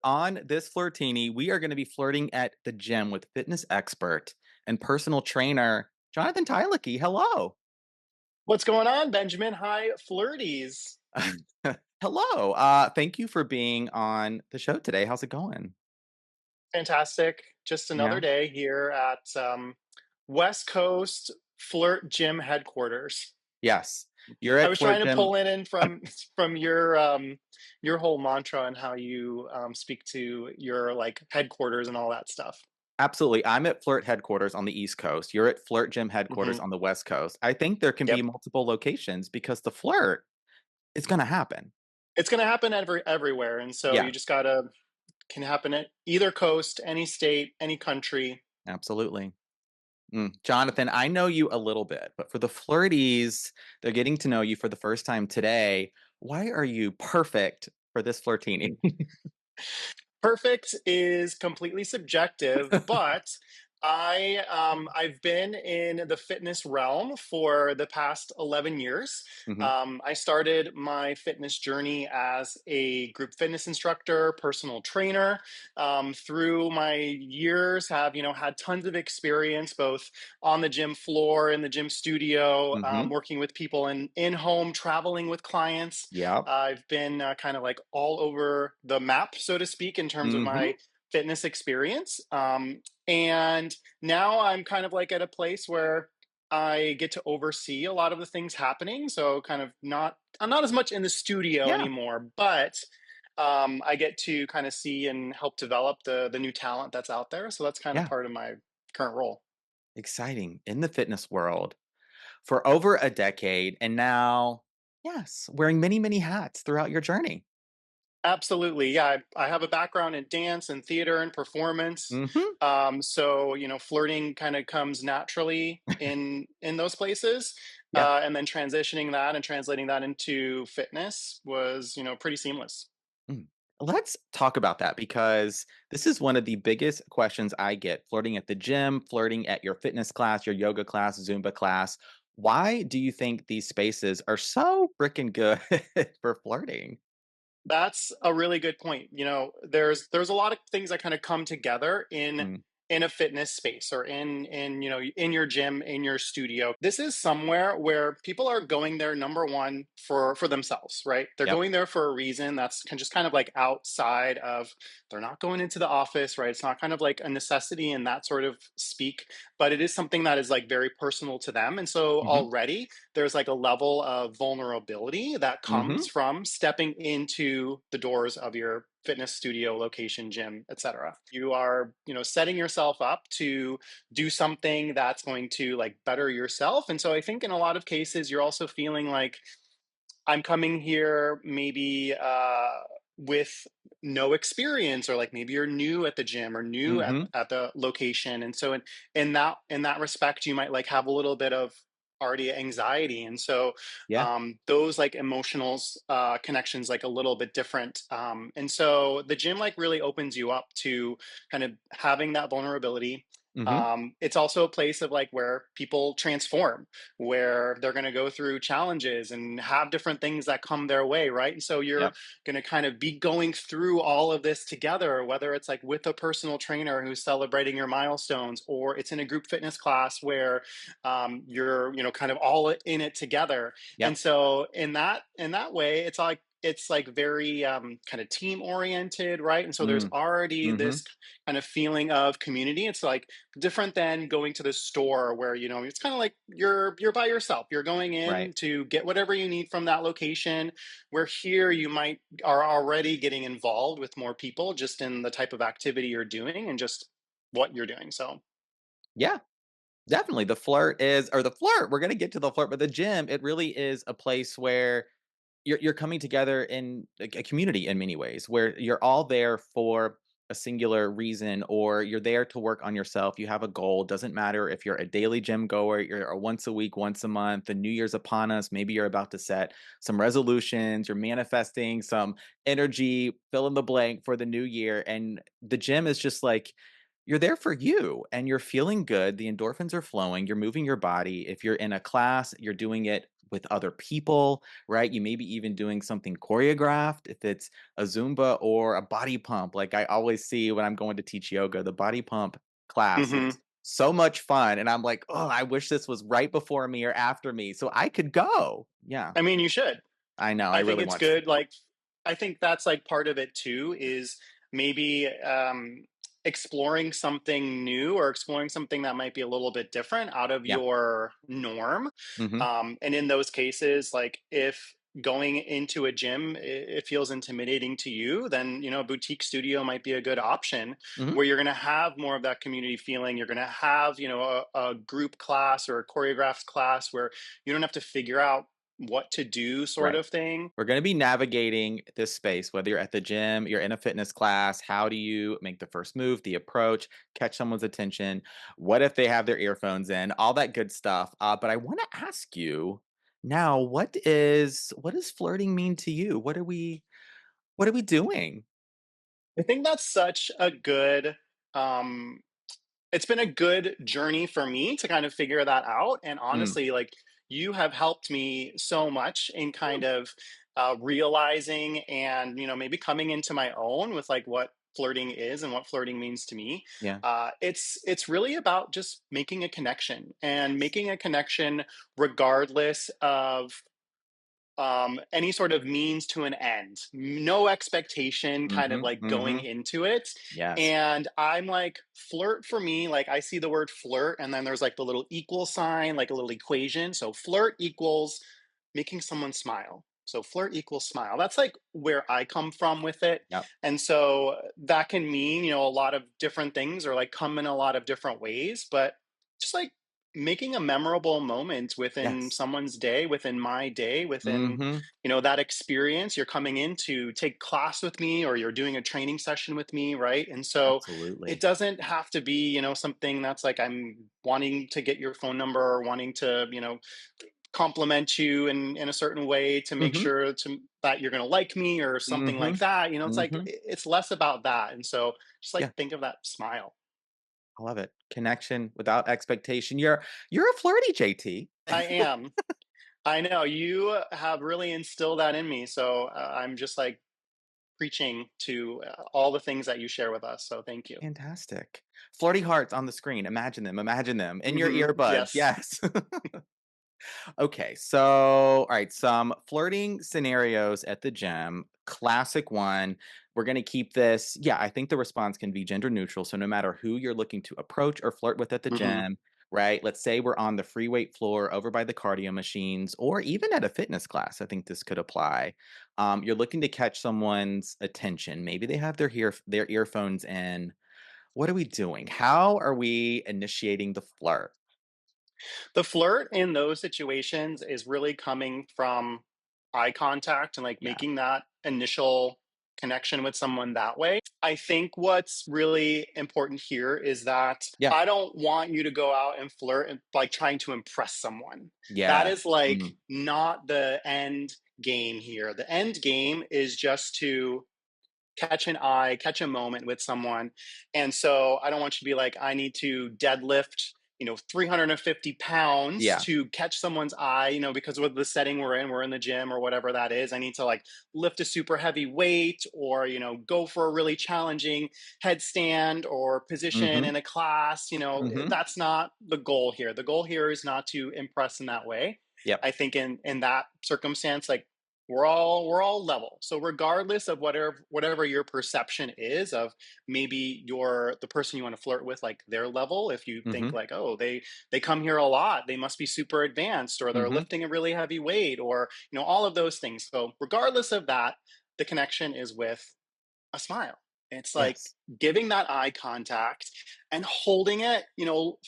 On this Flirtini, we are going to be flirting at the gym with fitness expert and personal trainer Jonathan Tylicki. Hello. What's going on, Benjamin? Hi, Flirties. Hello. Thank you for being on the show today. How's it going? Fantastic. Just another Yeah. day here at West Coast Flirt Gym headquarters. Yes. You're I at was trying Flirt to Gym. pull it in from your whole mantra and how you speak to your like headquarters and all that stuff. Absolutely. I'm at Flirt headquarters on the East Coast. You're at Flirt Gym headquarters Hmm. on the West Coast. I think there can be Yep, multiple locations because the flirt is going to happen. it's gonna happen everywhere, and so Yeah, you just gotta can happen at either coast, any state, any country. absolutely. Jonathan, I know you a little bit, but for the flirties, they're getting to know you for the first time today. Why are you perfect for this flirtini? Perfect is completely subjective, but I've been in the fitness realm for the past 11 years. Hmm. I started my fitness journey as a group fitness instructor, personal trainer. Through my years, have had tons of experience both on the gym floor, in the gym studio, Hmm. working with people in home, traveling with clients. Yep. I've been kind of like all over the map, so to speak, in terms of Hmm. my fitness experience. And now I'm kind of like at a place where I get to oversee a lot of the things happening. So I'm not as much in the studio Yeah. anymore, but I get to kind of see and help develop the new talent that's out there. So that's kind of Yeah. part of my current role. Exciting in the fitness world for over a decade. And now, yes, wearing many, many hats throughout your journey. Absolutely. Yeah. I have a background in dance and theater and performance. Hmm. So, flirting kind of comes naturally in those places. Yeah. And then transitioning that and translating that into fitness was, pretty seamless. Mm. Let's talk about that because this is one of the biggest questions I get flirting at the gym, flirting at your fitness class, your yoga class, Zumba class. Why do you think these spaces are so freaking good for flirting? That's a really good point. There's a lot of things that kind of come together Mm, in a fitness space or in in your gym, in your studio. This is somewhere where people are going there number one for themselves, right? They're yep. going there for a reason that's just kind of like outside of they're not going into the office, right? It's not kind of like a necessity in that sort of speak, but it is something that is like very personal to them. And so Hmm. already there's like a level of vulnerability that Hmm. comes from stepping into the doors of your fitness studio location, gym, etc. You are setting yourself up to do something that's going to like better yourself. And so I think in a lot of cases you're also feeling like I'm coming here maybe with no experience, or like maybe you're new at the gym or new Hmm. at the location. And so in that respect you might like have a little bit of already anxiety. And so Yeah. those like emotional connections like a little bit different. And so the gym like really opens you up to kind of having that vulnerability. Hmm. It's also a place of like where people transform, where they're going to go through challenges and have different things that come their way, right? And so you're Yep. going to kind of be going through all of this together, whether it's like with a personal trainer who's celebrating your milestones, or it's in a group fitness class where you're kind of all in it together. And Yep. so in that way, it's like very kind of team oriented, right? And so there's Mm. already Hmm. this kind of feeling of community. It's like different than going to the store where it's kind of like you're by yourself. You're going Right. in to get whatever you need from that location, where here you might are already getting involved with more people just in the type of activity you're doing and just what you're doing. So Yeah. Definitely. The flirt. We're gonna get to the flirt, but the gym, it really is a place where you're coming together in a community in many ways, where you're all there for a singular reason, or you're there to work on yourself. You have a goal. Doesn't matter if you're a daily gym goer, you're a once a week, once a month. The New Year's upon us. Maybe you're about to set some resolutions. You're manifesting some energy, fill in the blank for the new year, and the gym is just like you're there for you and you're feeling good. The endorphins are flowing. You're moving your body. If you're in a class, you're doing it with other people, right? You may be even doing something choreographed if it's a Zumba or a body pump. Like I always see when I'm going to teach yoga, the body pump class Hmm. looks so much fun. And I'm like, oh, I wish this was right before me or after me so I could go. Yeah, I mean, you should. I know. I I think really it's want to. good. Like, I think that's like part of it too, is maybe exploring something new or exploring something that might be a little bit different out of Yeah. your norm. Hmm. And in those cases, like if going into a gym it feels intimidating to you, then a boutique studio might be a good option Hmm. where you're going to have more of that community feeling. You're going to have a group class or a choreographed class where you don't have to figure out what to do sort Right. of thing. We're gonna be navigating this space, whether you're at the gym, you're in a fitness class. How do you make the first move, the approach, catch someone's attention? What if they have their earphones in? All that good stuff. But I want to ask you now, what does flirting mean to you? What are we doing? I think that's such a good um it's been a good journey for me to kind of figure that out. And Mm, honestly, like you have helped me so much in mm, kind of realizing and maybe coming into my own with like what flirting is and what flirting means to me. yeah. It's really about just making a connection and Yes. making a connection regardless of any sort of means to an end, no expectation, kind of Mm-hmm. like going Mm-hmm. into it. Yes. And I'm like, flirt for me, like I see the word flirt, and then there's like the little equal sign, like a little equation. So flirt equals making someone smile. So flirt equals smile. That's like where I come from with it. Yep. And so that can mean, a lot of different things or like come in a lot of different ways, but just like making a memorable moment within Yes. someone's day, within my day, within Mm-hmm. that experience. You're coming in to take class with me or you're doing a training session with me, right? And so it Absolutely. doesn't have to be something that's like I'm wanting to get your phone number or wanting to compliment you in a certain way to make Mm-hmm. sure that you're going to like me or something Mm-hmm. like that. It's like Mm-hmm. it's less about that. And so just like Yeah. think of that smile. I love it. Connection without expectation. You're a flirty JT. I am. I know you have really instilled that in me. So I'm just like preaching to all the things that you share with us. So thank you. Fantastic. Flirty hearts on the screen. Imagine them in your earbuds. Yes. Yes. Okay, so all right, some flirting scenarios at the gym. Classic one. We're going to keep this. Yeah, I think the response can be gender neutral. So no matter who you're looking to approach or flirt with at the Hmm. gym, right? Let's say we're on the free weight floor over by the cardio machines or even at a fitness class. I think this could apply. You're looking to catch someone's attention. Maybe they have their earphones in. What are we doing? How are we initiating the flirt? The flirt in those situations is really coming from eye contact and like Yeah. making that initial connection with someone that way. I think what's really important here is that Yeah. I don't want you to go out and flirt and like trying to impress someone. That Yeah. is like Mm, not the end game here. The end game is just to catch an eye, catch a moment with someone. And so I don't want you to be like, I need to deadlift, 350 pounds yeah. to catch someone's eye, because with the setting we're in the gym or whatever that is. I need to like lift a super heavy weight or, go for a really challenging headstand or position Mhm. in a class. Mhm. That's not the goal here. The goal here is not to impress in that way. Yep. I think in that circumstance, like we're all level. So regardless of whatever your perception is of maybe the person you want to flirt with, like their level, if you think Mhm. like, oh, they come here a lot, they must be super advanced, or they're Mhm. lifting a really heavy weight, or all of those things. So regardless of that, the connection is with a smile. It's like Yes. giving that eye contact and holding it,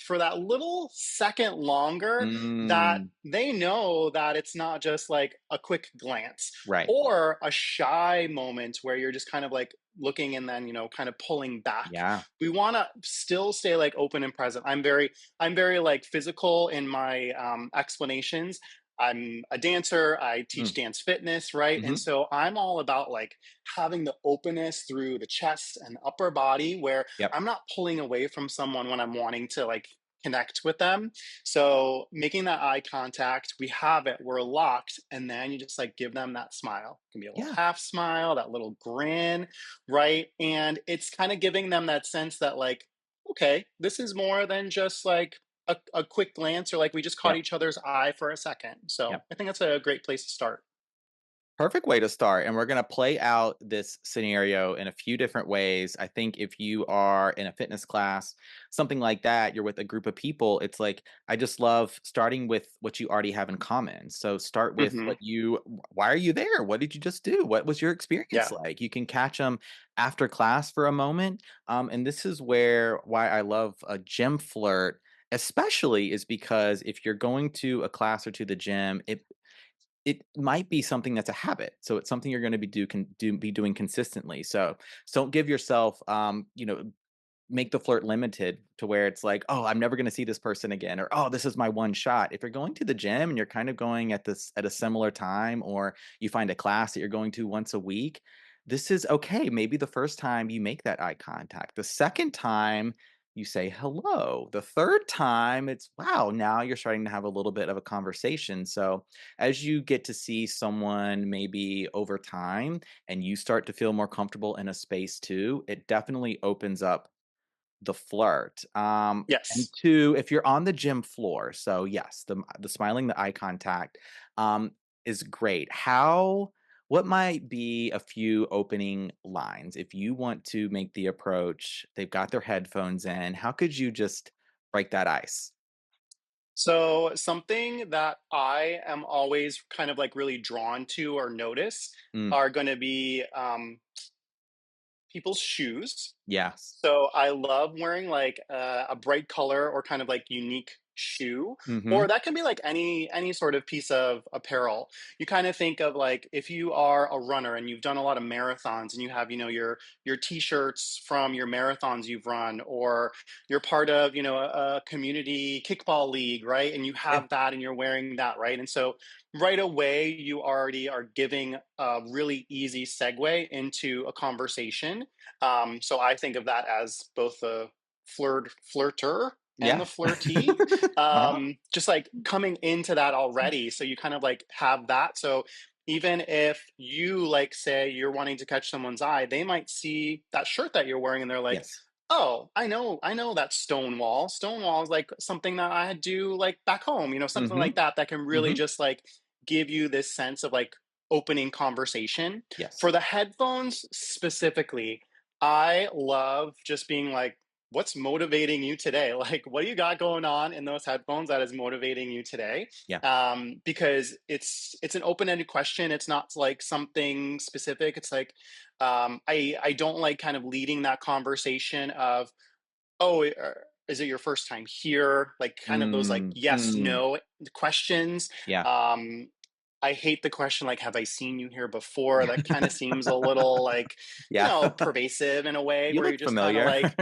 for that little second longer, that Mm. they know that it's not just like a quick glance Right. or a shy moment where you're just kind of like looking and then, kind of pulling back. Yeah. We want to still stay like open and present. I'm very like physical in my explanations. I'm a dancer, I Mm, teach dance fitness, right? And mhm. so I'm all about like having the openness through the chest and upper body where Yep. I'm not pulling away from someone when I'm wanting to like connect with them. So making that eye contact, we have it, we're locked, and then you just like give them that smile. It can be a little Yeah. half smile, that little grin, right? And it's kind of giving them that sense that like, okay, this is more than just like a quick glance or like we just caught Yep. each other's eye for a second. So Yep. I think that's a great place to start. Perfect way to start. And we're going to play out this scenario in a few different ways. I think if you are in a fitness class, something like that, you're with a group of people, it's like, I just love starting with what you already have in common. So start with Hmm. why are you there? What did you just do? What was your experience Yeah. like? You can catch them after class for a moment. And this is why I love a gym flirt. Especially is because if you're going to a class or to the gym, it might be something that's a habit. So it's something you're going to be doing consistently. So don't give yourself make the flirt limited to where it's like, oh, I'm never going to see this person again, or oh, this is my one shot. If you're going to the gym and you're kind of going at a similar time, or you find a class that you're going to once a week, this is okay. Maybe the first time you make that eye contact. The second time you say hello. The third time it's wow, now you're starting to have a little bit of a conversation. So as you get to see someone maybe over time and you start to feel more comfortable in a space too, it definitely opens up the flirt. And Yes. 2, if you're on the gym floor, so yes, the smiling, the eye contact, um, is great. What might be a few opening lines? If you want to make the approach, they've got their headphones in, how could you just break that ice? So something that I am always kind of like really drawn to or notice Mm, are going to be people's shoes. yes. So I love wearing like a bright color or kind of like unique shoe, or Mhm. that can be like any sort of piece of apparel. You kind of think of like if you are a runner and you've done a lot of marathons and you have your t-shirts from your marathons you've run, or you're part of a community kickball league, right? And you Yeah. have that and you're wearing that, right? And so right away you already are giving a really easy segue into a conversation. So I think of that as both the flirter and the Yeah. flirtee, Uh-huh. just like coming into that already. So you kind of like have that. So even if you like say you're wanting to catch someone's eye, they might see that shirt that you're wearing and they're like, Yes. oh, I know that Stonewall. Stonewall is like something that I do like back home, something like Mhm. that that can really Mhm. just like give you this sense of like opening conversation. Yes. For the headphones specifically, I love just being like, what's motivating you today? Like, what do you got going on in those headphones that is motivating you today? Yeah. Because it's an open-ended question. It's not like something specific. It's like I don't like kind of leading that conversation of, oh, is it your first time here? Like kind of those like Mm, yes, mm. no questions. Yeah. Um, I hate the question like, have I seen you here before? That kind of seems a little like, Yeah. pervasive in a way You where look you're just kind of familiar. like,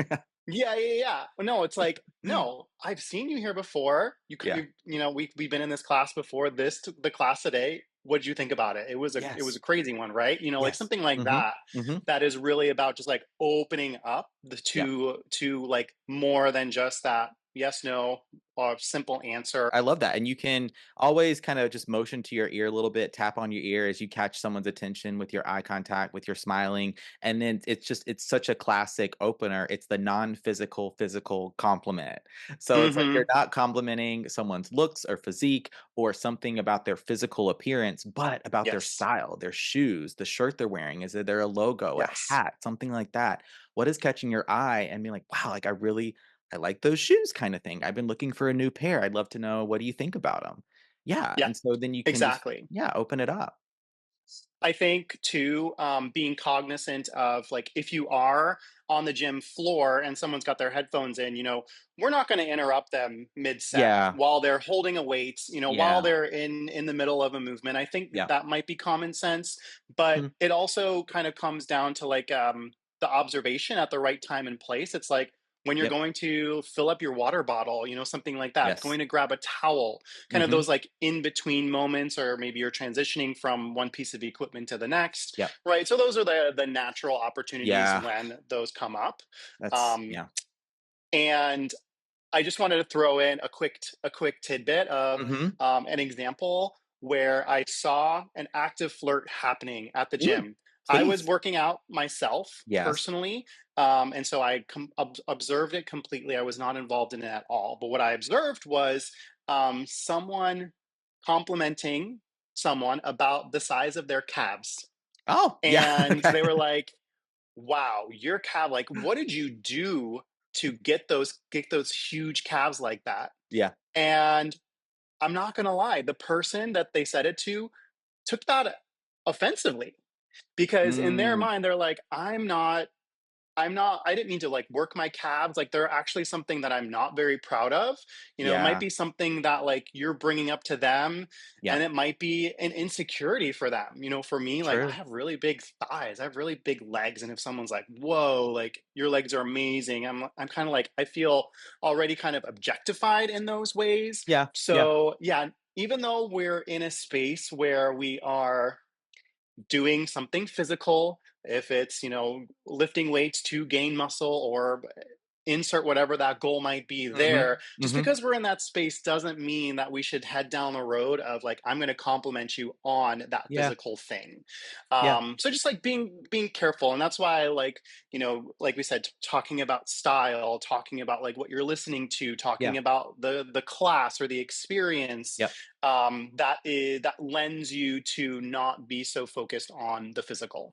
yeah, yeah, yeah. No, it's like, no, I've seen you here before. Yeah. We've been in this class before. The class today. What did you think about it? It was a Yes. crazy one, right? Like Yes. something like Mhm. that. Mhm. That is really about just like opening up the Yep. to like more than just that yes, no, or simple answer. I love that, and you can always kind of just motion to your ear a little bit, tap on your ear as you catch someone's attention with your eye contact, with your smiling, and then it's such a classic opener. It's the non-physical, physical compliment. So it's like Mm-hmm. you're not complimenting someone's looks or physique or something about their physical appearance, but about their Yes. style, their shoes, the shirt they're wearing. Is it there a logo, a Yes. hat, something like that? What is catching your eye and being like, wow, like I like those shoes kinda thing. I've been looking for a new pair. I'd love to know what do you think about them. Yeah, Yeah. and so then you can just Exactly. yeah, open it up. I think too, being cognizant of like if you are on the gym floor and someone's got their headphones in, we're not going to interrupt them mid set Yeah, while they're holding a weight, while yeah, they're in the middle of a movement. I think yeah. that might be common sense, but Mm, it also kind of comes down to like the observation at the right time and place. It's like, when you're Yep. going to fill up your water bottle, something like that, Yes. going to grab a towel, kind of Mhm. those like in between moments, or maybe you're transitioning from one piece of equipment to the next, Yep. right? So those are the natural opportunities Yeah. when those come up. That's Um, yeah. and I just wanted to throw in a quick tidbit of Mhm. an example where I saw an active flirt happening at the Mm, gym. I was please. working out myself Yes. personally, and so I observed it completely. I was not involved in it at all. But what I observed was someone complimenting someone about the size of their calves, Oh, yeah. and Okay. they were like, wow, your calf, like, what did you do to get those huge calves like that? Yeah. And I'm not gonna lie, the person that they said it to took that offensively, because in their Mm, mind, they're like, I didn't mean to like work my calves. Like they're actually something that I'm not very proud of. It might yeah. be something that like you're bringing up to them, Yeah. and it might be an insecurity for them. For me, like I True. have really big thighs, I have really big legs. And if someone's like, whoa, like your legs are amazing, I'm kind of like, I feel already kind of objectified in those ways. Yeah. Yeah. So yeah, even though we're in a space where we are doing something physical, if it's, lifting weights to gain muscle, or insert whatever that goal might be there, Mhm. just Mhm. because we're in that space doesn't mean that we should head down the road of like, I'm going to compliment you on that Yeah. physical thing. Yeah. So just like being careful. And that's why I like, like we said, talking about style, talking about like what you're listening to, Yeah. talking about the class or the experience, Yep. that lends you to not be so focused on the physical.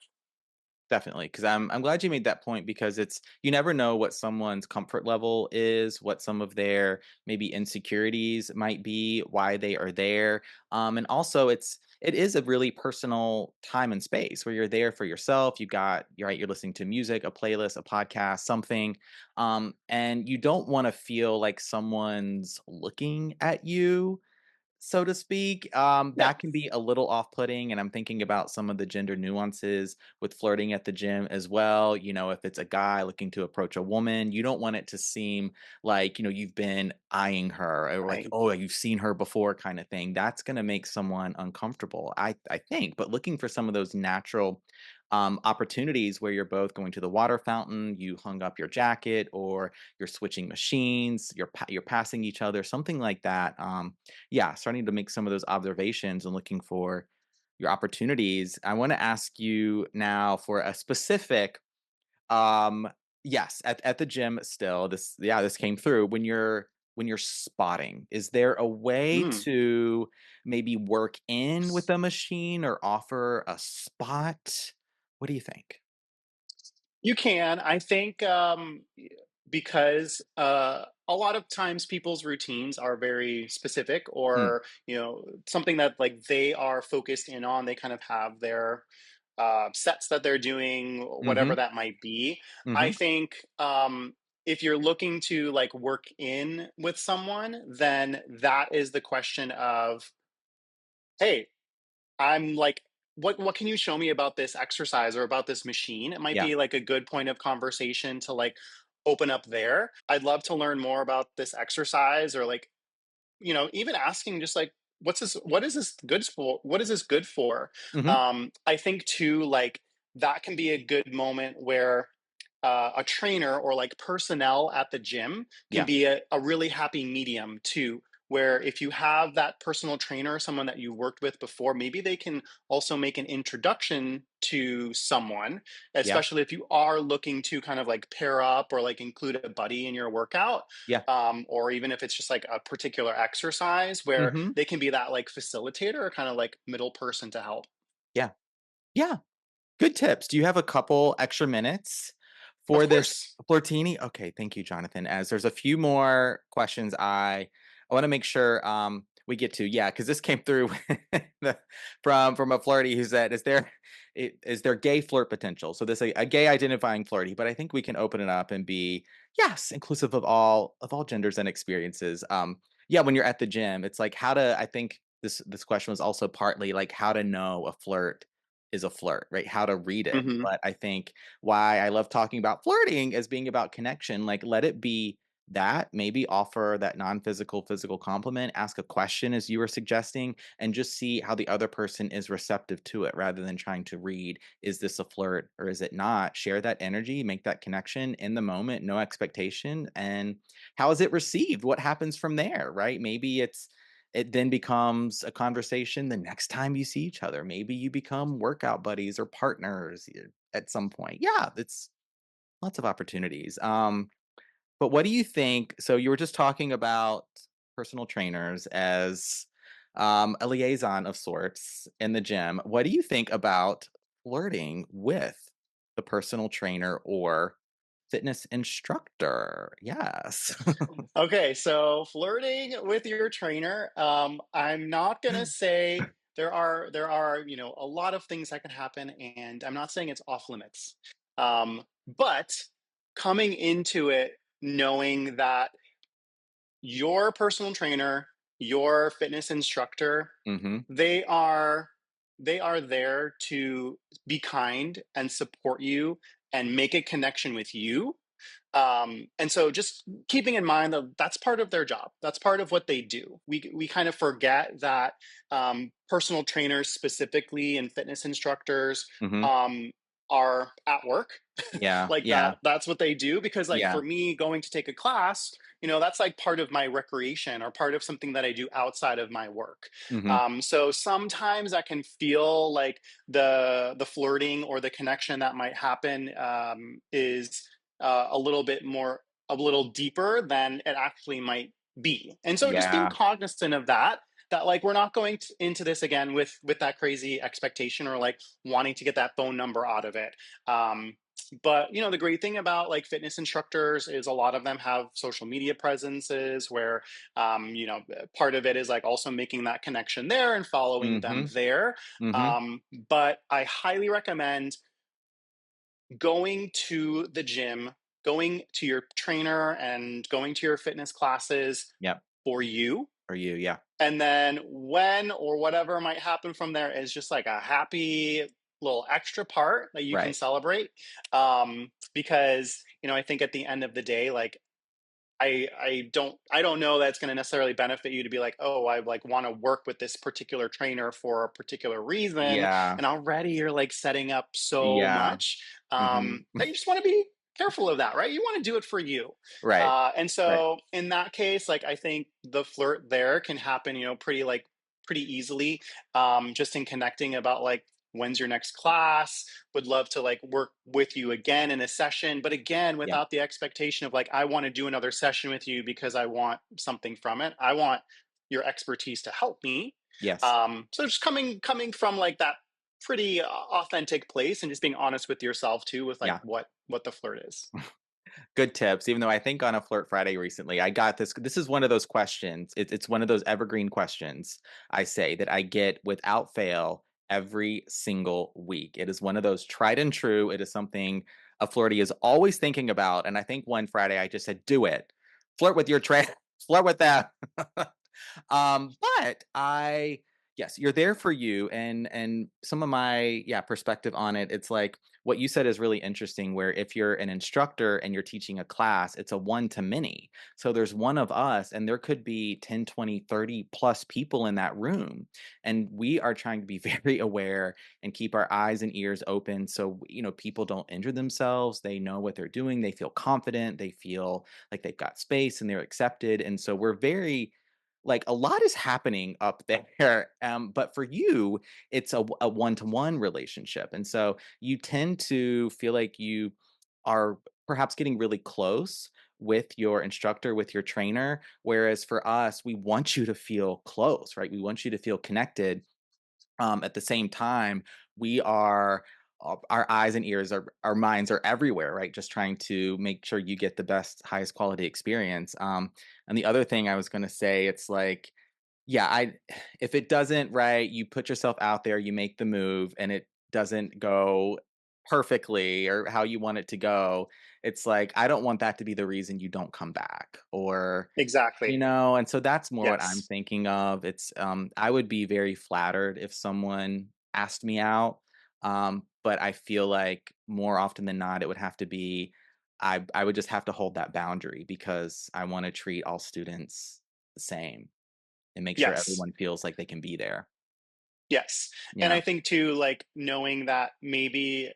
Definitely, because I'm glad you made that point because it's you never know what someone's comfort level is, what some of their maybe insecurities might be, why they are there, and also it is a really personal time and space where you're there for yourself. You're listening to music, a playlist, a podcast, something, and you don't want to feel like someone's looking at you so to speak. Yeah, That can be a little off-putting, and I'm thinking about some of the gender nuances with flirting at the gym as well. If it's a guy looking to approach a woman, you don't want it to seem like, you've been eyeing her or like, right. oh, you've seen her before kind of thing. That's gonna make someone uncomfortable, I think. But looking for some of those natural opportunities where you're both going to the water fountain, you hung up your jacket, or you're switching machines, you're passing each other, something like that. Yeah, starting to make some of those observations and looking for your opportunities. I want to ask you now for a specific um yes, at the gym still. This came through when you're spotting. Is there a way Mm. to maybe work in with a machine or offer a spot? What do you think? You can. I think because a lot of times people's routines are very specific, Mm, or something that like they are focused in on. They kind of have their sets that they're doing, whatever mhm, that might be. I mhm, think if you're looking to like work in with someone, then that is the question of, hey, I'm like, what can you show me about this exercise or about this machine? It might yeah, be like a good point of conversation to like open up there. I'd love to learn more about this exercise, or like, even asking just like, what is this good for? mhm, I think too, like that can be a good moment where a trainer or like personnel at the gym can yeah, be a really happy medium too, where if you have that personal trainer, someone that you worked with before, maybe they can also make an introduction to someone, yeah, especially if you are looking to kind of like pair up or like include a buddy in your workout, yeah, or even if it's just like a particular exercise where mhm, they can be that like facilitator or kind of like middle person to help. yeah, yeah. Good tips. Do you have a couple extra minutes Of for this course. flirtini? Okay, thank you, Jonathan. As there's a few more questions I want to make sure we get to. Yeah, because this came through the- from a flirty who said, is there gay flirt potential? So this a gay identifying flirty, but I think we can open it up and be yes, inclusive of all genders and experiences. Yeah, when you're at the gym, it's like how to I think this question was also partly like how to know a flirt is a flirt, right? How to read it. Mhm. But I think why I love talking about flirting as being about connection. Like, let it be that. Maybe offer that non-physical, physical compliment, ask a question as you were suggesting, and just see how the other person is receptive to it rather than trying to read, is this a flirt or is it not? Share that energy, make that connection in the moment, no expectation. And how is it received? What happens from there, right? Maybe it then becomes a conversation the next time you see each other. Maybe you become workout buddies or partners at some point. Yeah, it's lots of opportunities. But what do you think? So you were just talking about personal trainers as a liaison of sorts in the gym. What do you think about flirting with the personal trainer or fitness instructor? Yes. Okay, so flirting with your trainer, I'm not gonna say there are, a lot of things that can happen, and I'm not saying it's off limits. But coming into it knowing that your personal trainer, your fitness instructor, Hmm. they are they are there to be kind and support you and make a connection with you, and so just keeping in mind that that's part of their job. That's part of what they do. We kind of forget that personal trainers specifically and fitness instructors Hmm. um, are at work. Yeah. Like Yeah. that's what they do, because like Yeah. for me going to take a class, that's like part of my recreation or part of something that I do outside of my work. Hmm. So sometimes I can feel like the flirting or the connection that might happen is a little deeper than it actually might be. And so just being Yeah. cognizant of that like we're not going into this again with that crazy expectation or like wanting to get that phone number out of it. But the great thing about like fitness instructors is a lot of them have social media presences where part of it is like also making that connection there and following them Mhm, there. mhm. But I highly recommend going to the gym, going to your trainer and going to your fitness classes Yep, for you. for you, yeah. And then when or whatever might happen from there is just like a happy little extra part that you can Right. celebrate. Because, I think at the end of the day, like I don't know that's going to necessarily benefit you to be like, oh, I like want to work with this particular trainer for a particular reason, Yeah, and already you're like setting up so yeah. much Mhm. that you just want to be careful of that, right? You want to do it for you, Right, and right. so in that case, like I think the flirt there can happen, pretty easily, just in connecting about like when's your next class, would love to like work with you again in a session, but again Yeah. without the expectation of like I want to do another session with you because I want something from it. I want your expertise to help me. Yes. So just coming from like that pretty authentic place and just being honest with yourself too with like Yeah. what the flirt is. Good tips, even though I think on a Flirt Friday recently, I got this is one of those questions, it's one of those evergreen questions, I say, that I get without fail every single week. It is one of those tried and true, it is something a flirty is always thinking about, and I think one Friday I just said, "Do it. Flirt with your flirt with that." But I yes, you're there for you, and some of my, yeah, perspective on it, it's like what you said is really interesting, where if you're an instructor and you're teaching a class, it's a one to many. So there's one of us and there could be 10, 20, 30 plus people in that room. And we are trying to be very aware and keep our eyes and ears open so, people don't injure themselves. They know what they're doing. They feel confident. They feel like they've got space and they're accepted. And so we're very like a lot is happening up there. But for you, it's a one-to-one relationship. And so you tend to feel like you are perhaps getting really close with your instructor, with your trainer. Whereas for us, we want you to feel close, right? We want you to feel connected. At the same time, we are our eyes and ears, our minds are everywhere, right? Just trying to make sure you get the best, highest quality experience. And the other thing I was going to say, it's like, yeah, I if it doesn't, right, you put yourself out there, you make the move, and it doesn't go perfectly or how you want it to go. It's like I don't want that to be the reason you don't come back, or Exactly. and so that's more what I'm Yes. thinking of. It's, I would be very flattered if someone asked me out. But I feel like more often than not, it would have to be I would just have to hold that boundary because I wanna treat all students the same and make sure Yes. everyone feels like they can be there. Yes. And Yeah. I think too, like knowing that maybe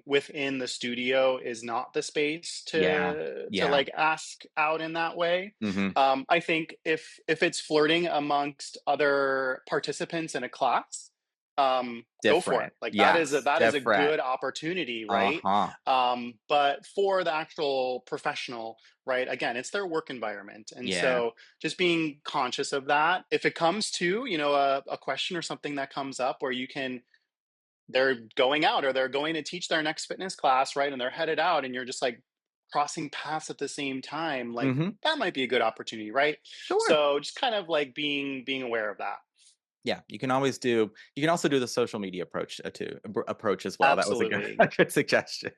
within the studio is not the space Yeah. to Yeah. like ask out in that way. Mhm. I think if it's flirting amongst other participants in a class, go for it. Different. Like Yes, that is a different. good opportunity, right? Uh-huh. But for the actual professional, right? Again, it's their work environment, and Yeah. so just being conscious of that. If it comes to, a question or something that comes up where they're going out or they're going to teach their next fitness class, right? And they're headed out and you're just like crossing paths at the same time, like Mhm. that might be a good opportunity, right? Sure. So just kind of like being aware of that. Yeah, you can also do the social media approach as well. That was a good Absolutely. a good suggestion.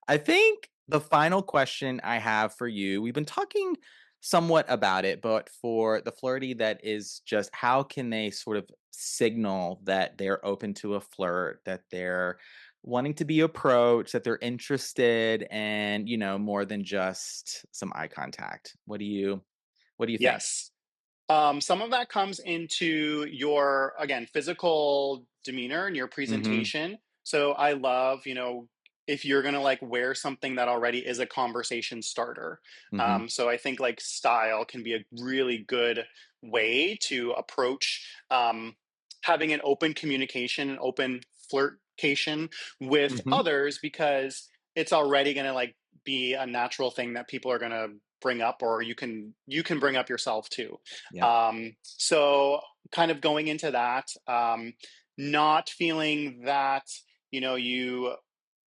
I think the final question I have for you, we've been talking somewhat about it, but for the flirty that is just how can they sort of signal that they're open to a flirt, that they're wanting to be approached, that they're interested and, more than just some eye contact. What do you think? Yes. Some of that comes into your, again, physical demeanor and your Mhm. presentation. So I love, if you're going to like wear something that already is a conversation starter. Mhm. So I think like style can be a really good way to approach having an open communication, an open flirtation with Mhm. others because it's already going to like be a natural thing that people are going to bring up or you can bring up yourself too. Yep. So kind of going into that, not feeling that you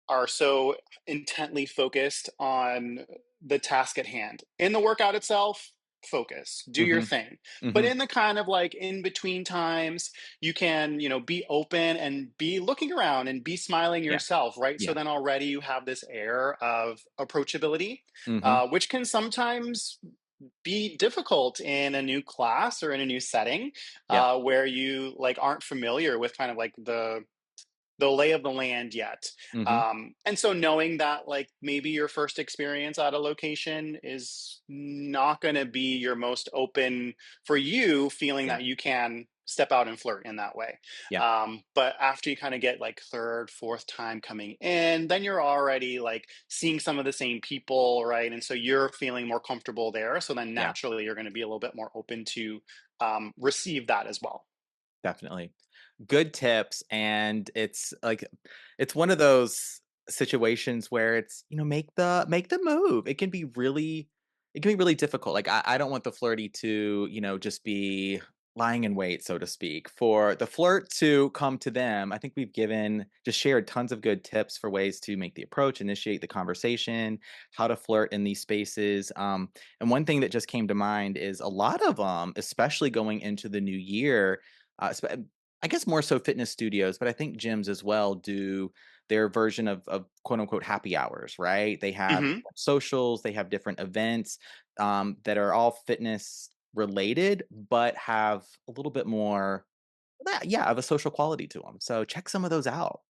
are so intently focused on the task at hand. In the workout itself, focus, do your Mhm. thing. But Mhm. in the kind of like in between times, you can, be open and be looking around and be smiling Yeah. yourself, right? So Yeah. then already you have this air of approachability, Mhm. which can sometimes be difficult in a new class or in a new setting Yep. where you like aren't familiar with kind of like the lay of the land yet. Mhm. And so knowing that like maybe your first experience at a location is not going to be your most open for you, feeling Yeah. that you can step out and flirt in that way. Yeah. But after you kind of get like third, fourth time coming in, then you're already like seeing some of the same people, right? And so you're feeling more comfortable there. So then Yeah. naturally you're going to be a little bit more open to receive that as well. Definitely. Good tips, and it's one of those situations where it's, make the move. It can be really difficult. Like I don't want the flirty to, just be lying in wait, so to speak. For the flirt to come to them, I think we've just shared tons of good tips for ways to make the approach, initiate the conversation, how to flirt in these spaces. And one thing that just came to mind is a lot of them, especially going into the new year, I guess more so fitness studios, but I think gyms as well do their version of quote unquote happy hours, right? They have Hmm. socials, they have different events that are all fitness related, but have a little bit more, yeah, of a social quality to them. So check some of those out.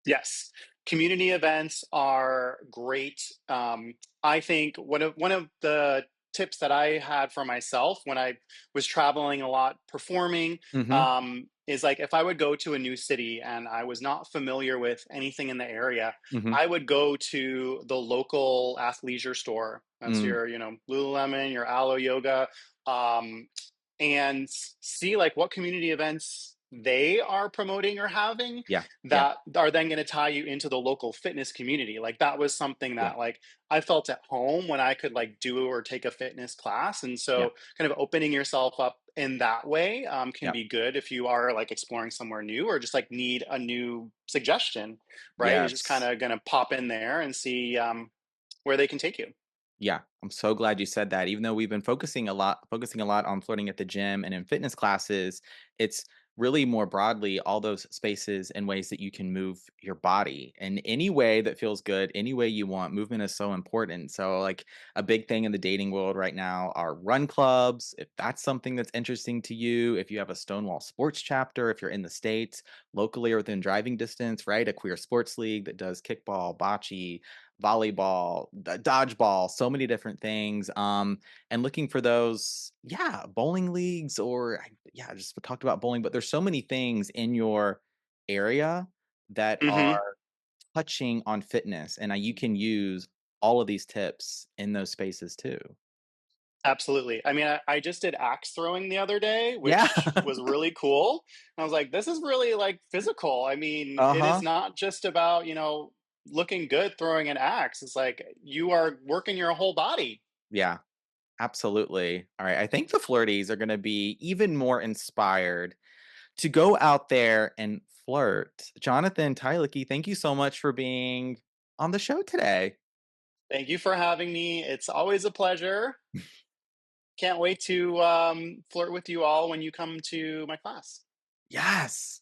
Yes, community events are great. I think one of the tips that I had for myself when I was traveling a lot performing Hmm. is like if I would go to a new city and I was not familiar with anything in the area, Hmm. I would go to the local athleisure store. That's Mm, your, Lululemon, your Alo Yoga. And see like what community events they are promoting or having yeah. Yeah. that are then going to tie you into the local fitness community. Like that was something Yeah. that like I felt at home when I could like do or take a fitness class. And Yeah. so kind of opening yourself up in that way can Yeah. be good if you are like exploring somewhere new or just like need a new suggestion, right? You're just kind Yes. of going to pop in there and see where they can take you. Yeah, I'm so glad you said that. Even though we've been focusing a lot on flirting at the gym and in fitness classes, it's really more broadly, all those spaces and ways that you can move your body in any way that feels good, any way you want. Movement is so important. So, like a big thing in the dating world right now are run clubs. If that's something that's interesting to you, if you have a Stonewall sports chapter, if you're in the States, locally or within driving distance, right? A queer sports league that does kickball, bocce, volleyball, dodgeball, so many different things. And looking for those, yeah, bowling leagues or yeah, I just talked about bowling, but there's so many things in your area that Hmm. are touching on fitness, and you can use all of these tips in those spaces too. Absolutely. I mean, I just did axe throwing the other day, Yeah. which was really cool. I was like, this is really like physical. I mean, it is Uh-huh. not just about, looking good throwing an axe. It's like you are working your whole body. Yeah, absolutely. All right, I think the flirties are gonna be even more inspired to go out there and flirt. Jonathan Tylicki, thank you so much for being on the show today. Thank you for having me. It's always a pleasure. Can't wait to flirt with you all when you come to my class. Yes.